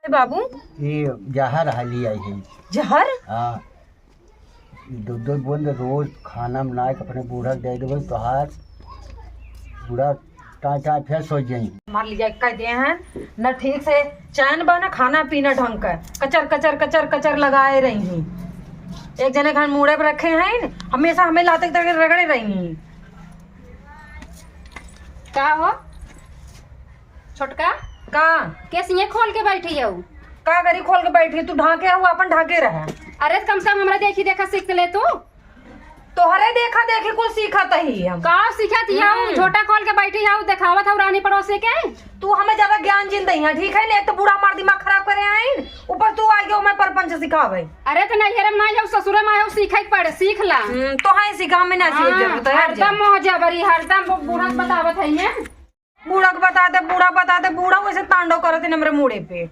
बाबू ये जहर हाली आई है। जहर? हाँ, दो बूंद रोज खाना बनाए के अपने बूढ़ा दे देवे तो हार बूढ़ा टाटा फिर सो जाई। मार लिया कहते हैं न ठीक से चैन बा, ना खाना पीना ढंग का, कचर कचर कचर कचर लगाए रही हूँ। एक जने घर मुड़े पर रखे हैं, हमेशा हमें लाते रगड़े रही हैं। का हो छोटका का कैसे खोल के बैठी है? का गरी खोल के बैठी? तू ढाके हुआ अपन ढाके रहा। अरे कम से कम हमरा देखी देखा सीख ले तू। तोहरे देखा देखी कुछ सीखत ही हम। का सीखत है? छोटा खोल के बैठी है, दिखावत है रानी पड़ोसी के। तू हमें ज्यादा ज्ञान जिन दही है, ठीक है ने? तो बूढ़ा मार दिमाग खराब करे आइन, ऊपर तू आ गयो मैं परपंच सिखावे। अरे तो नहीं हरम नहीं है, ससुरे में है, सीखे पड़े सीख ला। तो हां सिखा में ना सीख जरूरत है। हरदम मोह जबरी हरदम बूढ़ा बतावत है ये। बूढ़ा बताते बूढ़ा वैसे तांडव करते न मेरे मुड़े पे।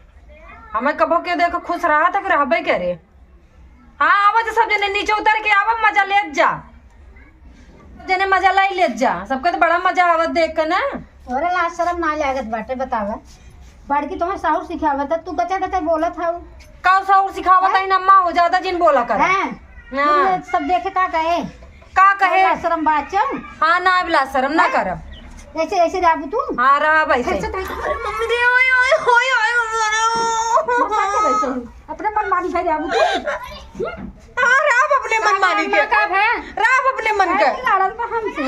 हमें कभो के देखो खुश रहा था कि रहबे करे। हाँ आवाज सब जने नीचे उतर के आवा, मजा ले जा, जने मजा लाई ले जा। सबके तो बड़ा मजा आवत देख के ना। अरे लाज शरम ना लागत बाटे बतावा। बड़की तुम्हें साहू सिखावत तू कच्चा बोलत हाउ। का साहू सिखावत है नम्मा हो ज्यादा जिन बोला कर। हां सब देखे का कहे लाज शरम बाचम। हां ना बिला शरम ना करब। ऐसे ऐसे जाबू तू। हां रहा भाई से। मम्मी रे ओए ओए ओए अपने मन मानी है जाबू तू। हां राव अपने मन मानी के का है राव अपने मन के लड़ल बा हमसे।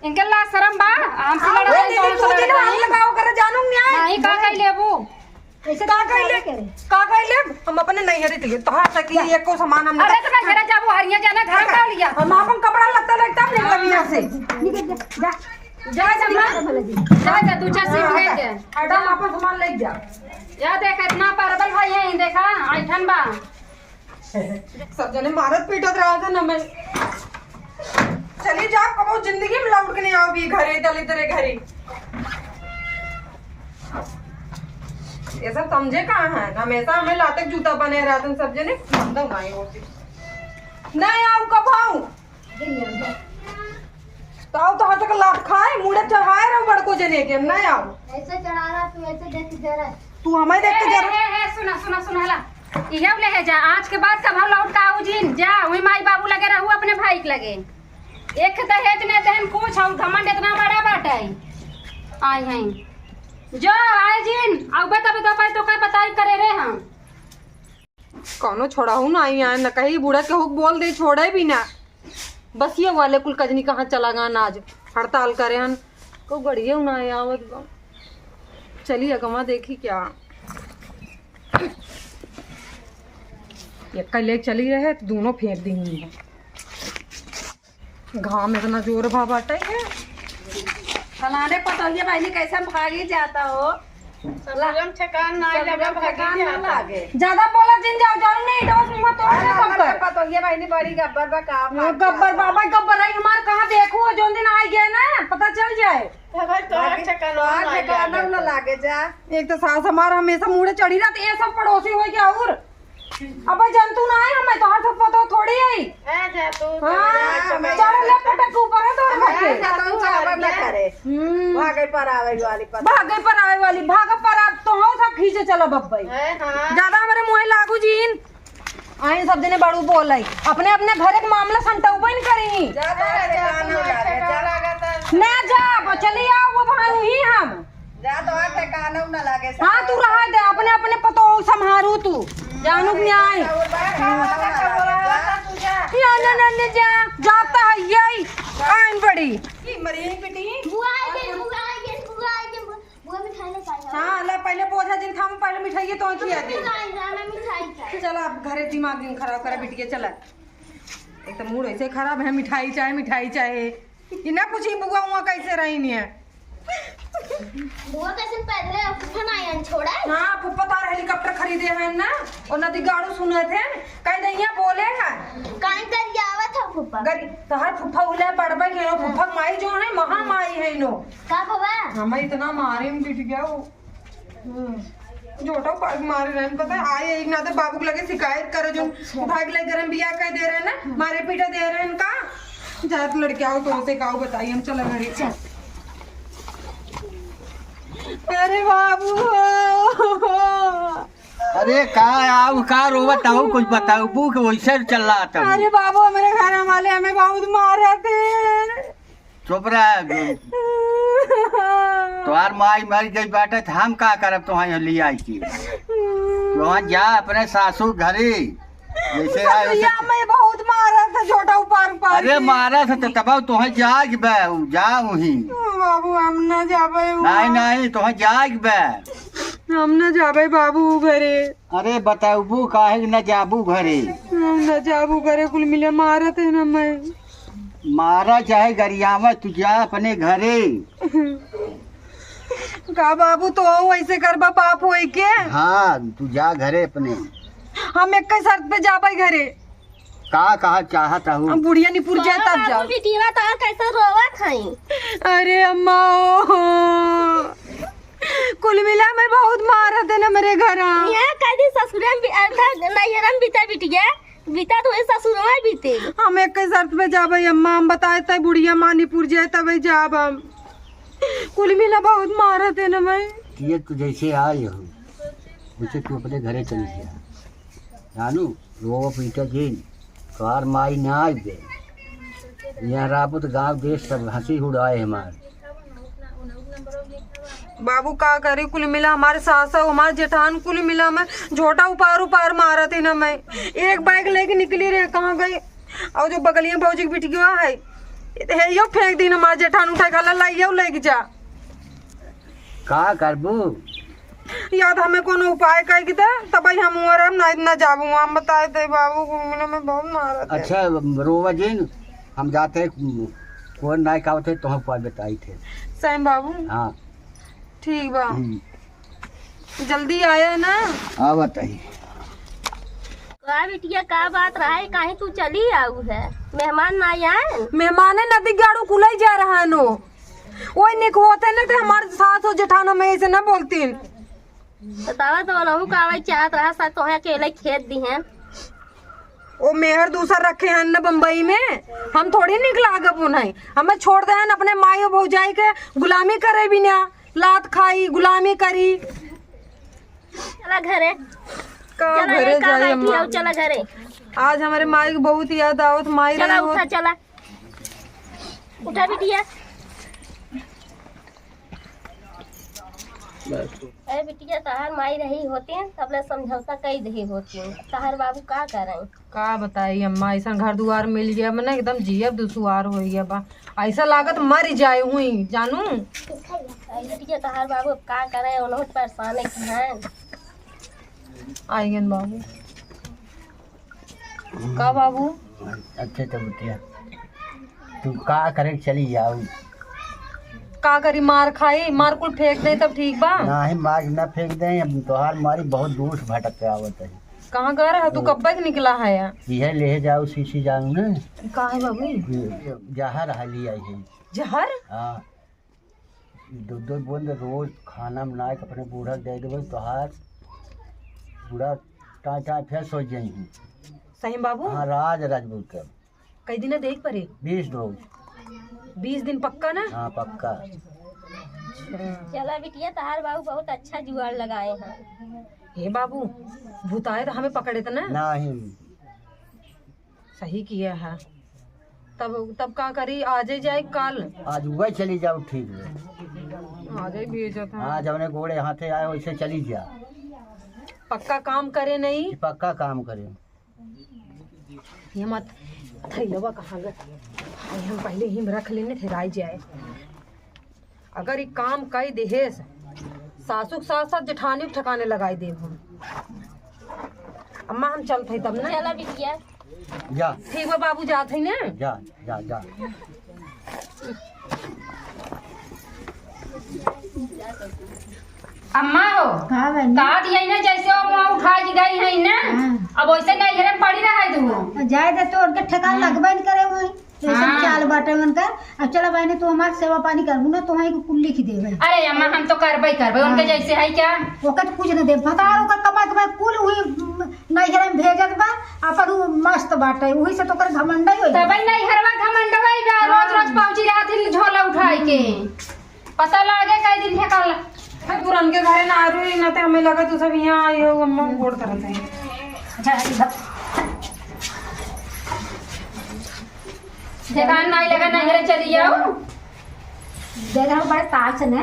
इनके ला शरम बा हमसे लड़ाई तो दिन हाथ लगाओ कर जानू न्याय नहीं का कह लेबू। ऐसे का कहले हम अपने नहीं हरी थी तो हां सकी एक को सामान हम। अरे तो ना घर जाबू हरिया जाना घर का लिया। हम अपन कपड़ा लगता निकल यहां से। निकल जा जा जा तू चा सीख ले जा। हरदम अपन सामान ले जा। या देख इतना परबल भाई है देखा आइठन बा। सब जने मारत पीटत रहा था ना। मैं चली जा, कबो जिंदगी में लौट के नहीं आओगी घरे दली तेरे घरे। ये सब समझे कहाँ है? हमेशा हमें लाते जूता बने रहते सब जने। नहीं आऊ कब आऊ तो हाथ तक लाभ खाए मुड़े चढ़ाए रहो बड़को जने के। नहीं आऊ ऐसे चढ़ा रहा तू, ऐसे देख जरा तू हमें देख के जरा सुना सुना सुना ला इहे ले है जा। आज के बाद कब लौट का आऊ जिन जा वही माई बाबू लगे रहू अपने भाई के लगे। एक दहेज ने देन कुछ हम घमंड इतना बड़ा बाटे आई हैं जो आए जिन अब बता पाई तो क्या बताई करे रे हम कौनो छोड़ा हूँ ना आई न कहीं बूढ़ा के हुक बोल दे छोड़े भी ना। बस ये वाले कुल कजनी कहाँ चला गा ना, आज हड़ताल करे हन को गड़िए ना आवत बा। चलिए अगवा देखी क्या ये कल चली रहे तो दोनों फेंक दी। घाम इतना जोर भा बाटे है। फलाने पतोहिया भाई कैसे भागी जाता हो। ठेकान ना लागे। ज्यादा बोला जिन जाओ जाओ नहीं डोस मुंह तोड़ दे सब कर। पतोहिया भाई बड़ी गब्बर बा का गब्बर बाबा गब्बर आई हमार कहाँ देखो जो दिन आई गए ना पता चल जाए। ठेकाना ना लागे जा। एक तो सास हमारा हमेशा मुड़े चढ़ी रहती ये सब पड़ोसी हो क्या और अब जंतु ना आए हमें तो हाथ पता थोड़ी आई। चलो ले पटक ऊपर है तो भागे पर आवे वाली भाग पर आप तो हो सब खींचे चलो बब्बई। ज्यादा हमारे मुँह लागू जीन आए सब जने बड़ू बोल आई अपने अपने घर के मामला संता ऊपर करी ना जा चली आओ वो भाई ही हम जा तो ठेकाना ना लागे। हाँ तू रहा दे अपने अपने पतो संभारू तू जानू न्याय जा जाता है यही आइन बड़ी मरी बेटी। हाँ ला पहले पोछा जिन खाम पहले मिठाई तो चला अब घरे दिमाग दिन खराब करे बिटिया। चला एक तो मूड ऐसे खराब है मिठाई चाहे ये ना पूछी बुआ हुआ कैसे रही नहीं है। बुआ कैसे पैदल फुफा ना आयन छोड़ा। हाँ फुफा तार हेलीकॉप्टर खरीदे हैं ना और नदी गाड़ू सुने थे कहीं दैया बोले हैं कान कर जावा था फुफा गरी तहार फुफा उले पड़बे के फुफा माई जो है महा माई है नो का बाबा हमें इतना मारे में बिट गया वो जोटा पाग मारे रहन पता आए एक ना तो बाबू के लगे शिकायत करे जो उठा के ले गरम बिया कह दे रहे ना मारे पीटा दे रहे हैं का जात लड़के आओ तो से काऊ बताइए हम चला घरे। अरे बाबू अरे का आओ का रोवत हो कुछ बताओ बुक वैसे चल रहा था। अरे बाबू हमारे घर वाले हमें बहुत मारे थे। चुप रह तुम्हार माई मर गई बाटे तो हम का करब तुम्हारे ले आई की वहाँ जा अपने सासू घरे जैसे आए वैसे। मैं बहुत मारा था छोटा ऊपर ऊपर। अरे मारा था तो तब तुम्हें जाग बे जाऊ ही बाबू हम न जाबे। नहीं तुम्हें जाग बे हम न जाबे बाबू घरे। अरे बताऊ काहे न जाबू घरे। हम न जाबू घरे कुल मिले मारा थे ना मैं। मारा चाहे गरियावा तू जा अपने घरे। का बाबू तो वैसे करबा पाप होई के। हाँ तू जा घरे अपने। हम एक शर्त पे जाबे घरे। का कहा चाहता हूँ हम बुढ़िया निपुर जाए तब जाओ। बिटिया तो कैसे रोवत हई। अरे अम्मा ओ कुल मिला मैं बहुत मारा थे ना मेरे घर। यहाँ कदी ससुरा में नैहरम बीता बिटिया बीता तो ससुर में बीते। हम एक शर्त पे जाबे अम्मा। हम बताए थे बुढ़िया मानीपुर जाए तब जाब हम। कुल मिला बहुत मारा थे ना मैं। ये तू जैसे आई हो वैसे तू अपने घरे चली जा जानू रो पीटा जी तोहार माई ना आई बे यहाँ राबुत गाँव देश सब हंसी उड़ाए हमारे। बाबू का करे कुल मिला हमारे सास हमारे जेठान कुल मिला मैं झोटा उपार उपार मारा थे ना मैं। एक बाइक लेके निकली रे कहाँ गई और जो बगलिया भौजी की बिटिया है यो फेंक दी हमारे जेठान उठा के लाइयो लेके जा। का करबू याद हमें कोनो उपाय कर के दे तब हम उमर ना इतना जाबू। हम बताए थे बाबू कुल मिला में बहुत मारा थे। अच्छा रोवा जी हम जाते कौन नाय का थे तो हम उपाय बताई थे। सही बाबू हाँ ठीक बा जल्दी आया ना। हाँ बताइए का बिटिया का बात रहा है काहे तू चली आऊ है मेहमान ना आए। मेहमान नदी गाड़ू कुलाई जा रहा नो वही निक होते ना तो हमारे सास हो जेठान में ऐसे ना बोलती। बतावा तो नहु का आवे चाहत रहा सा तो अकेले खेत दी हैं। वो मेहर दूसरा रखे हैं ना बम्बई में। हम थोड़ी निकला गप उन्हें हमें छोड़ दे हैं अपने माई और भौजाई के गुलामी करे भी ना लात खाई गुलामी करी। चला घरे का घरे जाए अम्मा। चला घरे आज हमारे माई की बहुत याद आवत माई चला रहे उठा चला उठा बिटिया। अरे बिटिया तहार माई रही होती है सबले समझौता कई दही होती है तहार बाबू का करें। का बताई अम्मा ऐसा घर दुआर मिल गया मैंने एकदम जियब दुसुआर हो गया बा ऐसा लागत मर जाए हुई जानू। बिटिया तहार बाबू का करें उन्होंने परेशान हैं। आइगन बाबू का बाबू। अच्छा तो बतिया तू का करे चली जाऊ। का करी मार खाई मार कुल फेंक दे तब ठीक बा। ना ही मार न फेंक दे तोहार मारी बहुत दूर से भटक के आवत है। कहाँ गए रहा तू कब तक निकला है यह ले जाओ शीशी जाऊँ ना का है बाबू। जहर हाली आई है। जहर हाँ दो बूंद रोज खाना बना के अपने बूढ़ा दे देवे तोहार बूढ़ा टाँ फिर सोच जाई। सही बाबू। हाँ राजपूत कई दिन देख परे 20 रोज 20 दिन पक्का ना। हाँ पक्का। चला बिटिया तहार बाबू बहुत अच्छा जुगाड़ लगाए हैं। हे बाबू भूताए तो हमें पकड़े थे ना। नहीं सही किया है तब का करी आज ही जाए कल। आज वह चली जाओ ठीक है। आज ही भेजा था। हाँ जब ने घोड़े हाथे आए वैसे चली जा। पक्का काम करे नहीं। पक्का काम करे। ये मत थैलवा कहाँ गए हम पहले ही रख लेने थे राय जाए। अगर ये काम कई देहेस सासुक साथ साथ जेठानी ठिकाने लगाई दे हम। अम्मा हम चलते तब ना। चला बिटिया जा ठीक बा बाबू जात है ना। जा जा जा अम्मा हो हाँ बहनी कहा दिया ना जैसे वो मुँह उठा के गई है ना हाँ। अब वैसे नहीं घर में पड़ी रहा है तू। जाए दे तो उनके ठेकान लगबे नहीं करे वही जैसे हाँ। चाल बाटे मन कर। अब चला बहनी तू हमारे सेवा पानी करबू ना तो वहीं को कुल लिख देवे। अरे अम्मा हम तो करबे उनके जैसे है क्या। ओकर कुछ न दे बता ओकर कमाई कमाई कुल हुई नैहर में भेजत बा अपन उ मस्त बाटे वही से तो कर घमंडा ही होई। तब नहीं हरवा घमंडवाई बा रोज रोज पहुंची रहा थी झोला उठाई के पता लगे कई दिन ठेका पुरान के घरे ना आ रही ना ते हमें लगा तू सब यहाँ आई हो अम्मा गोड़ तरह से। दुकान नहीं लगा नहीं चली जाओ देखा बड़े ताज ने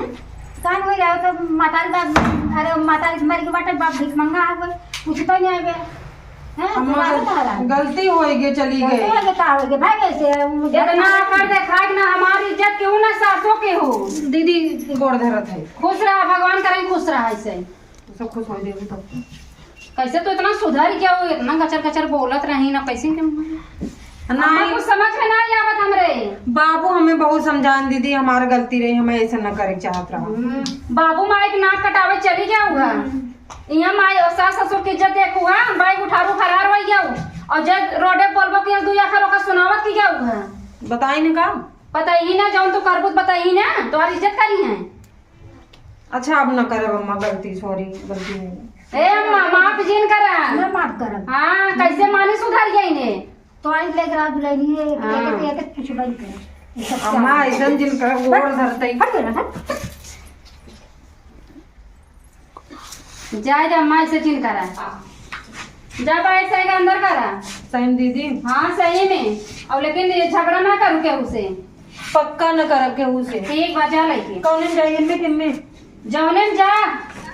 कान हो जाओ तो मातारी बाप अरे मातारी मर के बाटे बाप भीख मंगा आ गए कुछ तो नहीं आवे हैं अम्मा गलती हो गई चली गई तो का हो गए भाई कैसे इतना कर दे खाक ना हमारी इज्जत क्यों ना सासों के हो। दीदी गोड़ धरत है खुश रहा भगवान करें खुश रहा ऐसे सब खुश हो जाएगी तो कैसे तो इतना सुधर गया हो इतना कचर कचर बोलत रही ना कैसे नहीं कुछ समझ में ना आवत हमरे। बाबू हमें बहुत समझान दीदी हमारा गलती रही हमें ऐसा न करे चाहत रहा। बाबू माई के नाक कटावे चली गया हुआ यहाँ माई और सास ससुर की इज्जत देखू है बाइक उठारू फरार हो गया और जब रोडे बोलबो कि दू आखर ओका सुनावत की गया हुआ बताई न का पता ही ना जौन तो करबूत बताई ना तुम्हारी इज्जत करी है। अच्छा अब न करे अम्मा गलती सॉरी गलती नहीं ए अम्मा माफ जिन करा मैं माफ करब हाँ कैसे माने सुधर गई ने तो आई ले करा दुलाई है एक कुछ बंद कर अम्मा ऐसा जिन कर गोड़ धरते हट गया ना जाए अम्मा ऐसे जिन करा जा बाहर से अंदर करा सही दीदी हाँ सही में और लेकिन झगड़ा ना करूँ केहू से पक्का न करब केहू से ठीक बजा लेके कौन जाइए में किन में जौने में जा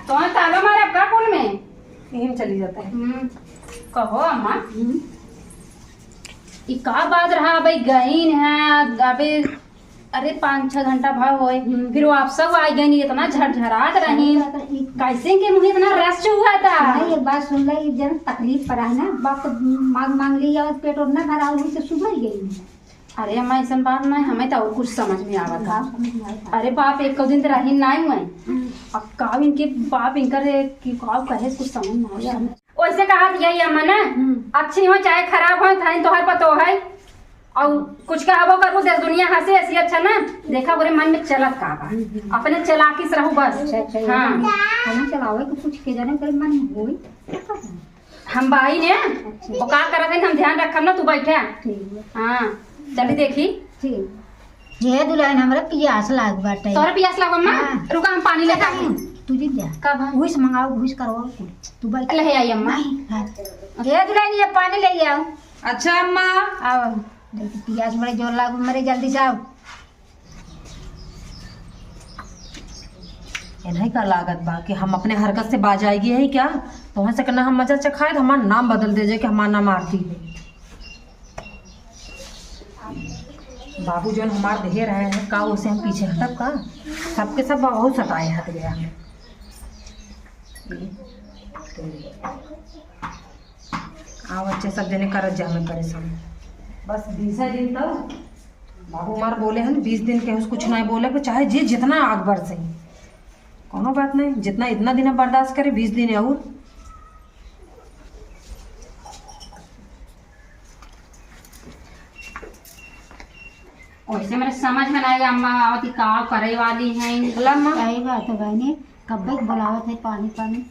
तो ताला मारे का पुल में यहीं चली जाता है। कहो अम्मा ई का बात रहा भाई गईन है अबे अरे 5-6 घंटा भाव होए फिर वो आप सब आ गई इतना झरझरात रही कैसे के मुझे इतना रस हुआ था। नहीं एक बात सुन ले जन तकलीफ पड़ा है ना बाप मांग मांग ली और पेट और ना भरा हुई से सुधर गई। अरे अम्मा ऐसा बात नहीं हमें तो और कुछ समझ में आवा था। अरे बाप एक दिन तो रही नहीं हुए अब का इनके बाप इनकर की का कहे कुछ समझ में आया वैसे कहा यही अम्मा ना अच्छी हो चाहे खराब हो था तो हर पतो है और कुछ कहबो करू देश दुनिया हंसे ऐसी अच्छा ना देखा बोरे मन में चलत का बा अपने चलाकी से रहू बस। हाँ खाना चलावे तो कुछ के जाने करे मन होई हम भाई ने वो का करत है हम ध्यान रखम ना तू बैठे। ठीक है हाँ चली देखी ठीक ये दुल्हन हमरा पियास लाग बाटे तोरा पियास लागो अम्मा रुका हम पानी लेके आई तू जी जा कब घुस मंगाओ घुस करवाओ तू बैठ ले आई अम्मा ये दुल्हन ये पानी ले आओ। अच्छा अम्मा आओ देख पियास बड़े जोर लागो मरे जल्दी से आओ। इन्हीं का लागत बा कि हम अपने हरकत से बाज आएगी है क्या तो वहाँ से करना हम मजा चखाए हमारा नाम बदल दे जाए कि हमारा नाम आरती है। बाबू जो हमारे दे रहे हैं का उसे हम पीछे हटब का सबके सब बहुत सताए हट गया हमें। आओ अच्छे सब जने करत जा में करे सब बस 20 दिन तक बाबू हमार बोले हैं 20 दिन के कुछ नहीं बोले पर चाहे जी जितना आग बढ़ सही कोनो बात नहीं जितना इतना दिन बर्दाश्त करे 20 दिन और वैसे मेरे समझ में नहीं अम्मा आवती का करे वाली है अम्मा सही बात है बहनी कब तक बुलावत है पानी पानी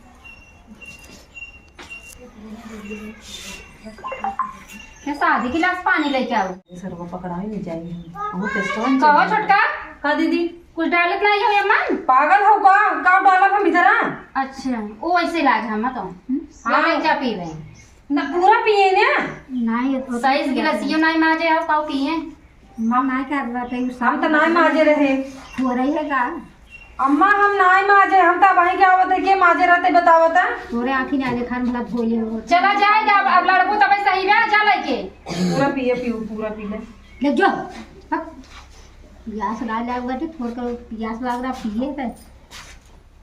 क्या शादी की गिलास पानी लेके आओ सर वो पकड़ा ही नहीं जाएगी बहुत टेस्टोन कहो छोटका का दीदी कुछ डालत नहीं हो अम्मा पागल हो का डाला हम इधर आ अच्छा वो वैसे लाज हम तो हाँ मैं जा पी रहे ना पूरा पिए ना नहीं तो सही गिलास यो नहीं माजे आओ पाओ पिए मां ना क्या बात है हम तो नहीं माजे रहे हो रही है का अम्मा हम नहीं माजे हम तो भाई क्या होता है के माजे रहते बतावता तोरे आँखी नाले खान मतलब भोले हो चला जाए जा अब लड़को तब सही है जा लेके पूरा पिए पूरा पी ले ले जो प्यास लाग लगा तो थोड़ा कर प्यास लग रहा पिए तो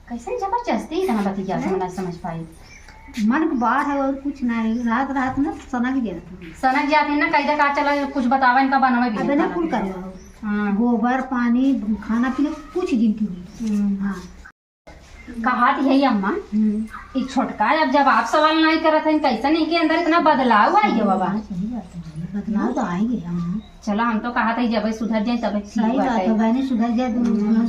कैसे जबरदस्ती इतना बती क्या समझ समझ पाई मन की बात है और कुछ नहीं रात रात में सनक गया सनक जाते हैं ना कई का चला कुछ बतावे इनका बनावे अब भी ना कुल कर हाँ गोबर पानी खाना पीना कुछ दिन की हुई हाँ कहा थी यही अम्मा एक छोटका अब जब आप सवाल नहीं करत हैं कैसा नहीं के अंदर इतना बदलाव आई है बाबा सही बात है बदलाव तो आएंगे हम चलो हम तो कहा था जब सुधर जाए तब सही बात है बहनी सुधर जाए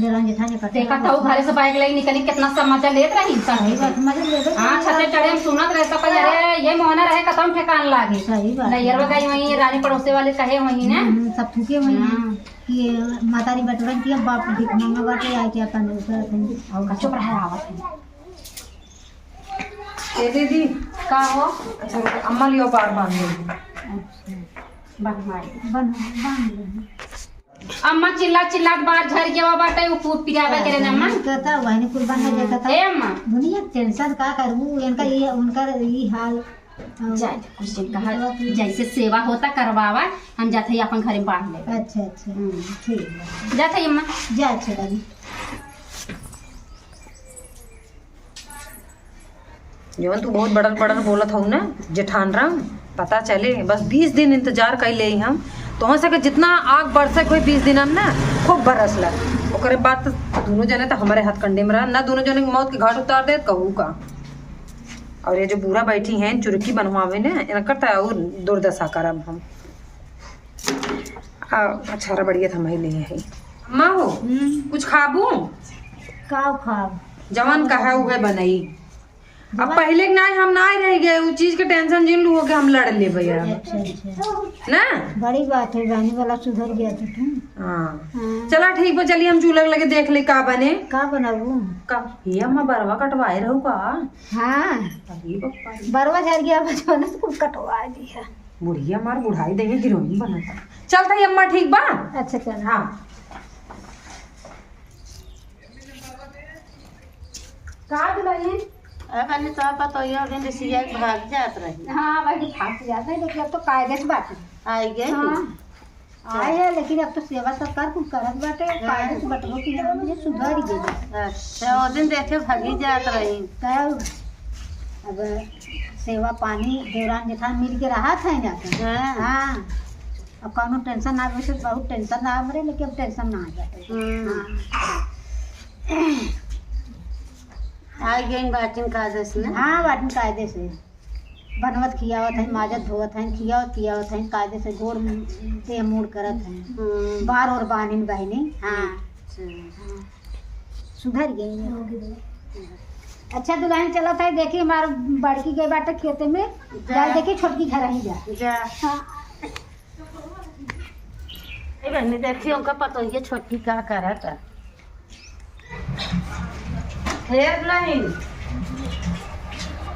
जरा जेठा जे करते देखा था वो घर से बाइक लेके निकली कितना समाचार लेत रही सही बात मदद ले दो हाँ छते चढ़े हम सुनत रहे सब अरे ये होना रहे खत्म ठेकान लागे। सही बात है। नैयर गई वहीं रानी पड़ोसे वाले कहे वहीं ने सब थूके वही हैं कि मातारी बटवन की बाप भीख मांगा बाटे आए के अपन ऊपर चुप रहे आवत है। ए दीदी का हो अच्छा अम्मा लियो बार बांध दे। बन अम्मा चिल्ला चिल्लाट बाहर झर गया बाटे उ पिरावे करे ना अम्मा कहता वही कुल बन जाता था। ए अम्मा दुनिया टेंशन का करू इनका ये उनका ये हाल जाए कुछ दिन कहा जैसे सेवा होता करवावा हम जाते ही अपन घरे बांध ले। अच्छा अच्छा ठीक है जाते ही अम्मा जा अच्छा लगी। जवन तू बहुत बड़न बड़न बोलत हूँ ना जेठान राम पता चले बस 20 दिन इंतजार कर ले हम तो सके जितना आग बरसक हुई 20 दिन हम ना खूब बरसला ओकरे बाद तो दोनों जने तो हमारे हाथ कंडे में रहा ना दोनों जने के मौत के घाट उतार दे कहू का। और ये जो बूढ़ा बैठी हैं चुरकी बनवावे ने इनकर तो और दुर्दशा करब हम। अच्छा बढ़िया था मैं लिए है अम्मा हो कुछ खाबू काव खाब जवान कहा हुए बनई अब पहले के ना हम ना रह गए उस चीज के टेंशन जिन लोगों के हम लड़ ले भैया अच्छा अच्छा ना बड़ी बात है बहनी वाला सुधर गया था तुम। हाँ चला ठीक है चलिए हम चूल्हा लगे देख ले का बने का बनाबू का ये अम्मा बरवा कटवाए रहू का। हाँ अरे बप्पा बरवा झर गया बचपन से कुछ कटवा दिया। बुढ़िया हमार बुढ़ाई देंगे हीरोइन बनता चलता ही अम्मा ठीक बा। अच्छा चल हाँ का दुलाइन अपन तो पता ही दिन रिसिया भाग जात रही हाँ भाई फांस जाता है लेकिन अब तो कायदे से बात है। आई गई हाँ आए है लेकिन अब तो सेवा सरकार कुछ करत बाटे कायदे से बटवो की मुझे सुधर गई। अच्छा वो दिन देखे भागी जात रही तब अब सेवा पानी देवरान जेठान मिल के रहा था ना। हाँ अब कौनो टेंशन ना वैसे बहुत टेंशन ना मरे लेकिन अब टेंशन ना आ जाते। आई गई बाटिन का दस ने हाँ बाटन कायदे से बनवत खियावत है माजत धोवत है खियावत है कायदे से गोड़ देह मूड़ करत है बार और बानिन बहनी। हाँ सुधर गई। अच्छा दुल्हन चला था देखी हमारे बड़की गई बाटे खेते में जाए देखी छोटकी घर ही जा। हाँ बहनी देखी उनका पता ही छोटी का करा था हेयर लाइन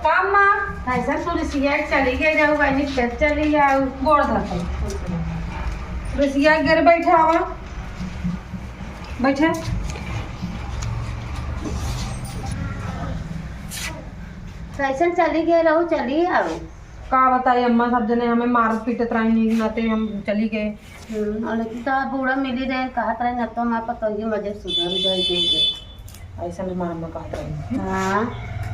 काम माँ ऐसा तो रिसिया चली गई रहू बहनी खेत चली जाओ गोड़ धरते रिसिया घर बैठे आवा बैठे कैसे चली गए रहू चली आओ का बताई अम्मा सब जने हमें मार पीटत रही नाते हम चली गए। लेकिन तो बूढ़ा मिली रहे कहत रहे न तो मैं पता ही मजे सुधर गए ऐसा हमारा अम्मा कहत रही। हाँ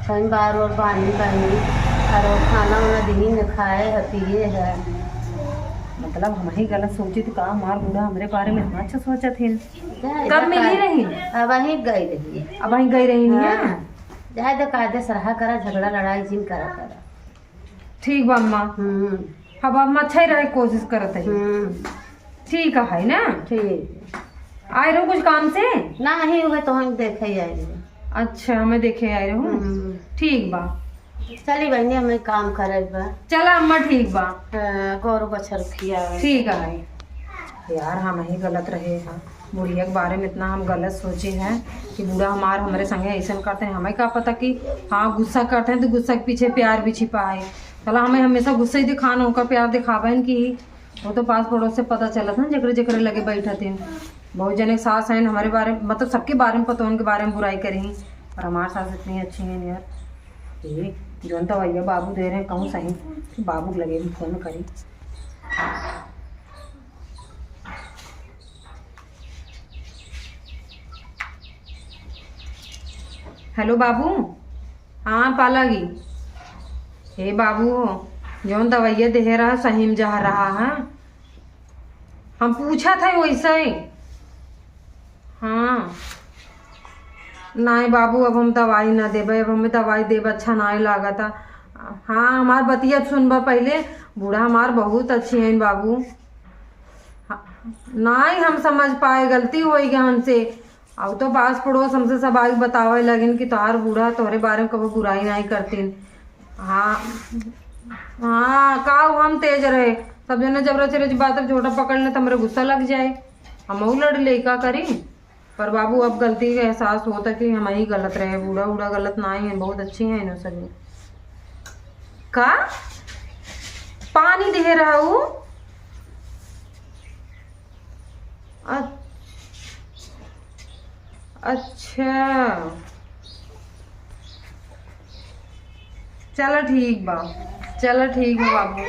कहीं बार और पानी पानी और खाना वाना दिन न खाए है पिए है मतलब हम ही गलत सोची थी का हमार बूढ़ा हमारे बारे में इतना अच्छा सोचा थे। कब मिली रही अब वहीं गई रही अब वहीं गई रही है। जाए तो कायदे सराहा करा झगड़ा लड़ाई जिन करा ठीक बा अम्मा अब अम्मा अच्छा ही रहे कोशिश करत है ठीक है ना। ठीक आए रहो कुछ काम से ना ही हुए तो हम देखे ही आए अच्छा हमें देखे आए रहो ठीक बा चली बहनी हमें काम करे बा चला अम्मा ठीक बा गौरव बछर खिया ठीक है यार हम ही गलत रहे हैं बुढ़िया के बारे में इतना हम गलत सोचे हैं कि बूढ़ा हमारे संगे ऐसा करते हैं हमें क्या पता कि हाँ गुस्सा करते हैं तो गुस्सा के पीछे प्यार भी छिपा है। चला हमें हमेशा गुस्सा ही दिखाना होकर प्यार दिखावे कि वो तो पास पड़ोस से पता चला था जकरे जकरे लगे बैठे थे बहुत जने सास हैं हमारे बारे में मतलब सबके बारे में पता उनके बारे में बुराई करी और हमारे सास इतनी अच्छी हैं यार ये जो तो भैया बाबू दे रहे हैं कहूँ सही बाबू लगे फोन करी। हेलो बाबू हाँ पालागी हे बाबू जौन दवाइया दे रहा सही में जा रहा है हम पूछा था वैसा ही। हाँ नहीं बाबू अब हम दवाई ना देबे अब हमें दवाई देब अच्छा नहीं लगा था। हाँ हमार बतिया सुनबा पहले बूढ़ा हमार बहुत अच्छी हैं बाबू। नहीं हम समझ पाए गलती हो गई हमसे अब तो पास पड़ोस हमसे सब आगे बतावे लगिन कि तोहार बूढ़ा तोहरे बारे में कभी बुराई नहीं करतीन। हाँ हाँ का हम तेज रहे सब जने जबरा चरे बात अब छोटा पकड़ने तो मेरे गुस्सा लग जाए हम लड़ ले का करी पर बाबू अब गलती का एहसास होता कि हम ही गलत रहे बूढ़ा बूढ़ा गलत ना ही है बहुत अच्छी है इन्हों सभी का पानी दे रहा हूँ अच्छा चलो ठीक बा चलो ठीक है बाबू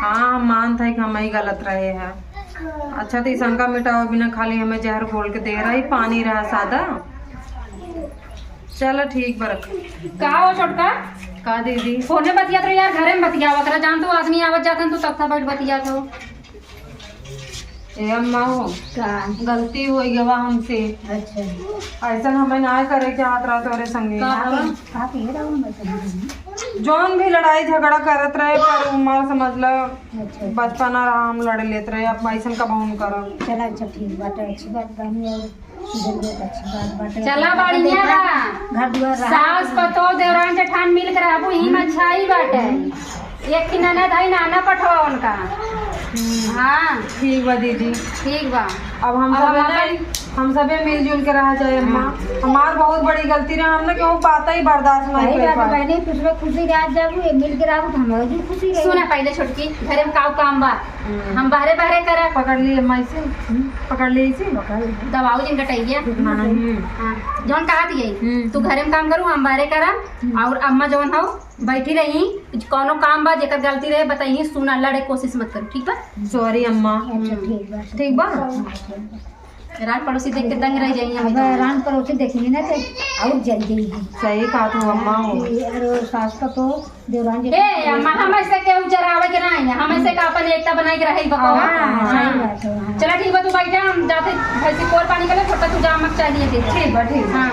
हाँ हम मान था कि हम ही गलत रहे हैं अच्छा तो शंका मिटाओ बिना खाली हमें जहर घोल के दे रहा ही पानी रहा सादा चलो ठीक बरक का हो छोटका का दीदी फोने बतिया तो यार घरे में बतियावत रहा जान तू आदमी आवत जाता तू तब बैठ बतिया तो ए अम्मा हो का गलती हो गया हमसे अच्छा ऐसा हमें ना करे के हाथ रहा तोरे संगे का पे रहो मैं जौन भी लड़ाई झगड़ा करत रहे पर उम्र समझ लो अच्छा बचपना रहा हम लड़ लेते रहे अब ऐसा कब हम करब चला अच्छा ठीक बात है अच्छी बात बहनी और इधर बहुत अच्छी बात बात है चला बढ़िया बा घर द्वार रहा सास पतो देवरान जेठान मिल कर रहबू ही में अच्छा ही बाटे एक की ननद है नाना पठवा उनका हाँ ठीक बा दीदी ठीक बा अब हम सब हम सबे मिलजुल के रह जाए अम्मा हमार बहुत बड़ी गलती रहा हमने क्यों पाता ही बर्दाश्त नहीं सही कर बात है पाए बहनी कुछ लोग खुशी रात जाबू मिल के रहू तो हमारा भी खुशी रही सुना पहले छोटकी घरे में काव काम बा हम बाहरे बाहरे करब पकड़ ली अम्मा इसे पकड़ ली इसे दबाऊ जिन कटैया नहीं हाँ जौन कहा थी तू घरे में काम करू हम बाहरे करब और अम्मा जौन हो बैठी रही कोनो काम बा जेकर गलती रहे बताइए सुना लड़े कोशिश मत करू ठीक बा सॉरी अम्मा अच्छा ठीक बात ठीक बा रात पड़ोसी देख के दंग रह जाइए अब रान पड़ोसी देखेंगे ना तो और जल्दी ही सही कहा तू अम्मा हो और सास का तो देवरान जी ए अम्मा हम ऐसे के उजरावे के नहीं हम ऐसे का अपन एकता बनाई के रही बको हाँ, सही बात है हाँ। चला ठीक बा तू बैठा हम जाते भैंसी कोर पानी के लिए छोटा तू जामक चाहिए ठीक बा ठीक हाँ